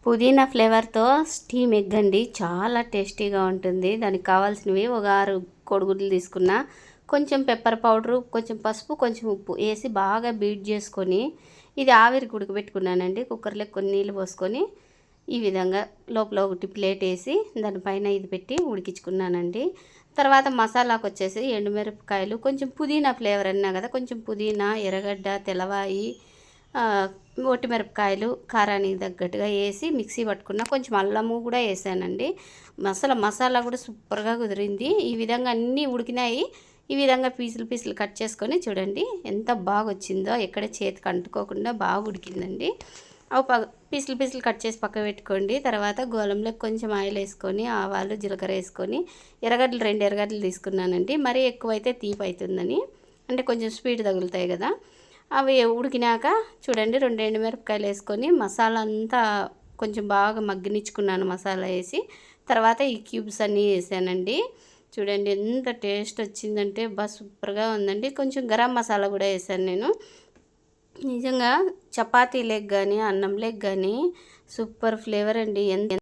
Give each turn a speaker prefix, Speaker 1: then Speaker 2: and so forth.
Speaker 1: పుదీనా ఫ్లేవర్తో steam egg అండి, చాలా టేస్టీగా ఉంటుంది. దానికి కావాల్సినవి ఒక 6 కోడిగుడ్లు తీసుకున్న, కొంచెం పెప్పర్ పౌడరు, కొంచెం పసుపు, కొంచెం ఉప్పు వేసి బాగా బీట్ చేసుకొని ఇది ఆవిరికి ఉడకబెట్టుకున్నానండి. కుక్కర్లో కొన్ని నీళ్ళు పోసుకొని ఈ విధంగా లోపల ఒకటి ప్లేట్ వేసి దానిపైన ఇది పెట్టి ఉడికించుకున్నానండి. తర్వాత మసాలాకు వచ్చేసి ఎండుమిరపకాయలు, కొంచెం పుదీనా ఫ్లేవర్ అన్నా కదా, కొంచెం పుదీనా, ఎర్రగడ్డ, తెల్లవాయి, ఒట్టిమిరపకాయలు కారానికి తగ్గట్టుగా వేసి మిక్సీ పట్టుకున్న, కొంచెం అల్లము కూడా వేసానండి. మసాలా కూడా సూపర్గా కుదిరింది. ఈ విధంగా అన్నీ ఉడికినాయి. ఈ విధంగా పీసులు కట్ చేసుకొని చూడండి ఎంత బాగా వచ్చిందో, ఎక్కడ చేతికి అంటుకోకుండా బాగా ఉడికిందండి. అవి పీసులు కట్ చేసి పక్క పెట్టుకోండి. తర్వాత గోలంలో కొంచెం ఆయిల్ వేసుకొని ఆవాలు జీలకర్ర వేసుకొని ఎర్రగడ్డలు 2 ఎర్రగడ్డలు తీసుకున్నానండి. మరీ ఎక్కువైతే తీపి అవుతుందని, అంటే కొంచెం స్వీట్ తగులుతాయి కదా. అవి ఉడికినాక చూడండి 2 ఎండుమిరపకాయలు వేసుకొని మసాలా అంతా కొంచెం బాగా మగ్గనిచ్చుకున్నాను మసాలా వేసి. తర్వాత ఈ క్యూబ్స్ అన్నీ వేసానండి. చూడండి ఎంత టేస్ట్ వచ్చిందంటే సూపర్గా ఉందండి. కొంచెం గరం మసాలా కూడా వేసాను నేను. నిజంగా చపాతీ లెగ్ కానీ అన్నం లెగ్ కానీ సూపర్ ఫ్లేవర్ అండి.